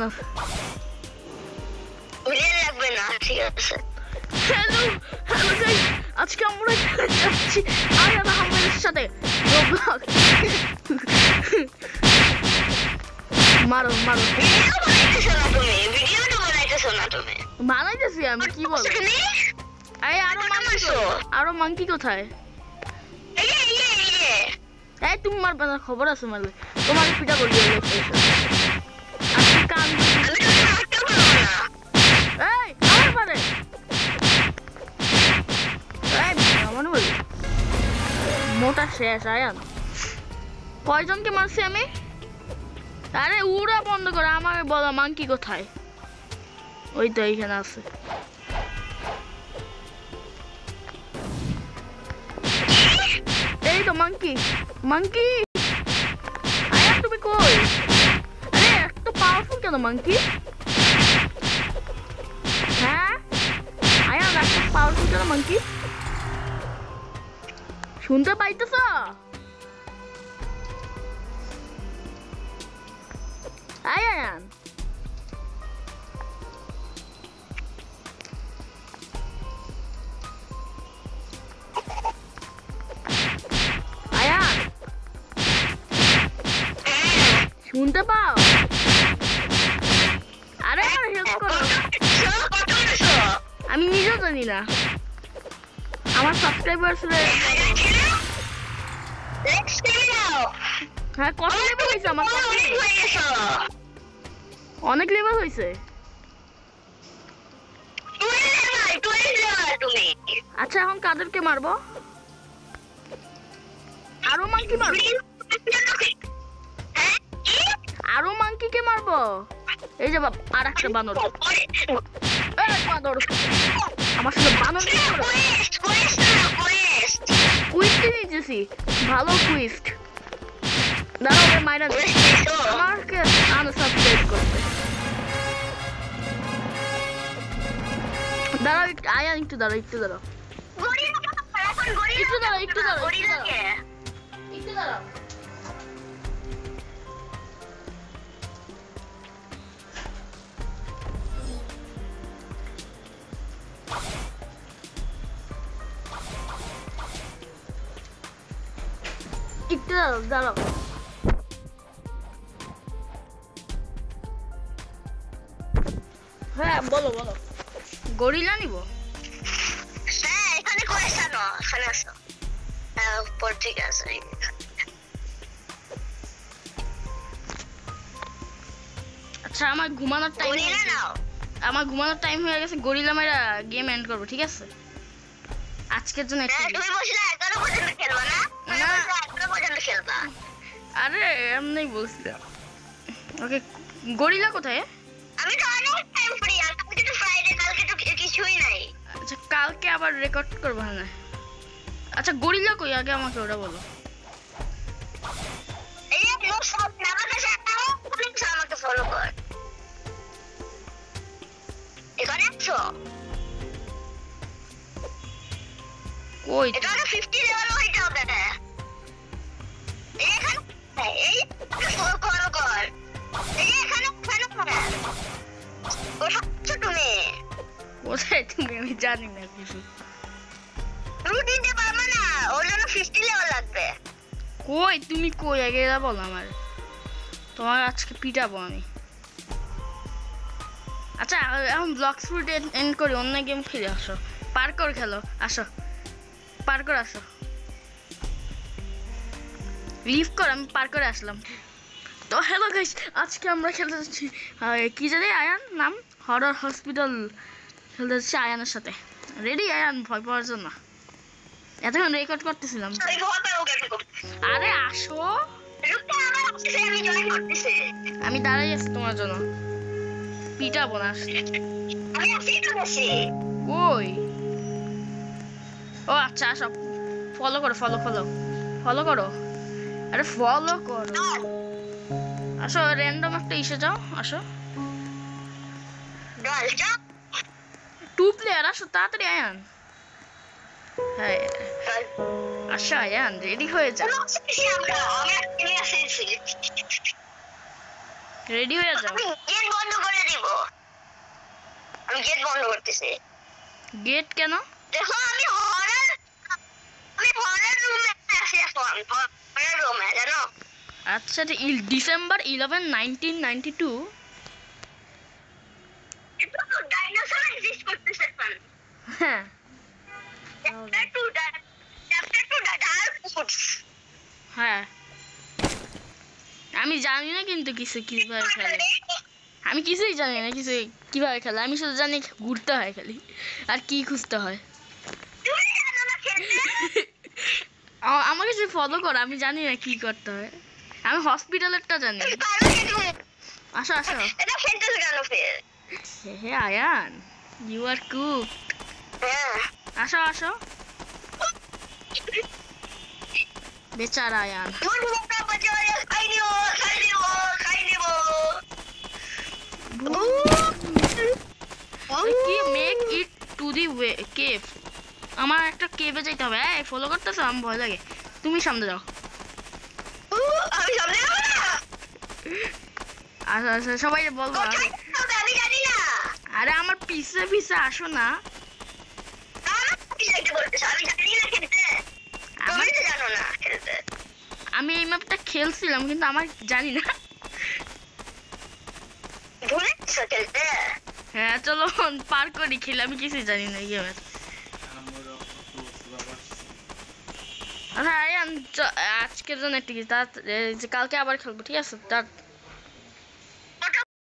না ভিডিও লাগবে না ঠিক আছে হ্যালো হ্যালো গাইস আজকে আমরা যাচ্ছি আয়ান আহমেদের সাথে রোবলক মারো মারো ভিডিও বানাইতেছো না তুমি বানাইতেছি আমি কি বল এই আরো মাংকি কোথায় এই তুমি মারবে না খবর আছে মারবে তোমার পিটা বলি আজকে কান এই আমার পারে এই আমার বলি মোটা শেষ আয়ান কয়জনকে মারছি আমি আরে উড়া বন্ধ করে আমার বলো মাংকি কোথায় ওই তো এইখানে আছে এই তো মাংকি মাংকি আয়ান তুমি কই আরে এত পাওয়ারফুল কেন মাংকি হ্যাঁ আয়ান এত পাওয়ারফুল কেন মাংকি শুনতে পাইতেছ আয়ান আয়ান শুনতে পাও আরে হেল্প করো আমি নিজেও জানি না আমার সাবস্ক্রাইবার হ্যাঁ কত লেভেল হয়েছে আমার অনেক লেভেল হয়েছে আচ্ছা এখন কাদেরকে মারবো আরো মাংকি মারবো আরো মাংকিকে মারবো এই যে বাপ আর একটা বানর বানর আমার সাথে বানর কুইস্ট নিয়েছি ভালো কুইস্ট দাঁড়াও মাইরা আমাকে আনসাবস্ক্রাইব করতে দাঁড়াও আয়ান একটু দাঁড়াও একটু দাঁড়াও একটু দাঁড়াও একটু দাঁড়াও একটু দাঁড়াও একটু দাঁড়াও হ্যাঁ বলো বলো গরিলা নিব হ্যাঁ এখানে করে আসো এখানে আসো উপর ঠিক আছে আচ্ছা আমার ঘুমানোর টাইম হয়ে গেছে গরিলা মেরা গেম এন্ড করব ঠিক আছে আজকের জন্য তুমি বসলে 11 পর্যন্ত খেলবা না না 11 পর্যন্ত খেলবা আরে এমনি বলছিলাম ওকে গরিলা কোথায় আমি তো অনেক টাইম ফ্রি আর কালকে তো ফ্রাইডে কালকে তো কিছুই নাই আচ্ছা কালকে আবার রেকর্ড করব না আচ্ছা গরিলা কই আগে আমাকে ওটা বলো এই যে লোক সব আমাকে আমাকে ফলো কর এখানে আছো কই এটা 50 লেভেল হইতে হবে এখানে এই ফলো কর এই এখানে তুমি কোথায় তুমি আমি জানি না কিছু রুটিন দে পারবে না ওর জন্য 50 লেভেল লাগবে কই তুমি কই আগে এটা বলো আমার তোমার আজকে পিটাবো আমি আচ্ছা এখন ব্লকস ফুড এন্ড করি অন্য গেম খেলে আসো পার্কর খেলো আসো পার্কর আসো লিভ কর আমি পার্করে আসলাম তো হ্যালো গাইস আজকে আমরা খেলতে যাচ্ছি কি জানি আয়ান নাম হরর হসপিটাল খেলতে যাচ্ছি আয়ানের সাথে রেডি আয়ান ভয় পাওয়ার জন্য এতক্ষণ রেকর্ড করতেছিলাম আরে আসো আমি দাঁড়াই আছি তোমার জন্য পিটাবো না কই ও আচ্ছা আসো ফলো করো ফলো করো আরে ফলো করো আসো র্যান্ডম একটা ইসে যাও আসো 2 প্লেয়ার আসো তাড়াতাড়ি আয়ান হ্যাঁ আসো আয়ান রেডি হয়ে যাও রেডি হয়ে যাও। আমি গেট বন্ধ করে দিব। আমি গেট বন্ধ করতেছি। গেট কেন? দেখো আমি হরার রুমে আছি এখন। হরার রুমে জানো? আচ্ছা ডিসেম্বর 11, 1992। এটা তো ডাইনোসর এক্সিস্ট করতেছে এখন। হ্যাঁ চ্যাপ্টার 2 ডার্ক ফুডস। হ্যাঁ আমি জানি না কিন্তু কিছু কিভাবে খেলে। আমি কিছুই জানি না কিছু কিভাবে খেলে। আমি শুধু জানি ঘুরতে হয় খালি, আর কি খুঁজতে হয়। তুমি জানো না খেলতে? আমাকে সে ফলো করো, আমি জানি না কি করতে হয়। আমি হসপিটালেরটা জানি। তুমি পারো না তুমি। আসো আসো। এটা খেলতেছে কেন ফের? হে আয়ান, ইউ আর কুক। হ্যাঁ আসো আসো। বেচারা আয়ান। তুমি মুখটা বাজারে খাই নিব। কি make it to the way cave. আমার একটা কেভে যেতে হবে। এই ফলো করতেছো? আমার ভয় লাগে। তুমি সামনে যাও। আমি সামনে যাবো না। আচ্ছা আচ্ছা সবাই বলবো। কোথায় যাবে আমি জানি না। আরে আমার পিছে পিছে আসো না। কি যাইতে বলতেছ? আমি জানি না খেলতে। তুমি তো জানো না খেলতে। আমি এই ম্যাপটা খেলছিলাম কিন্তু আমার জানি না। ভুলে গেছো খেলতে? হ্যাঁ চলো পার করি খেলে। আমি কিছুই জানি না গেমের। আচ্ছা আয়ান আজকের জন্য একটু কি কালকে আবার খেলবো, ঠিক আছে?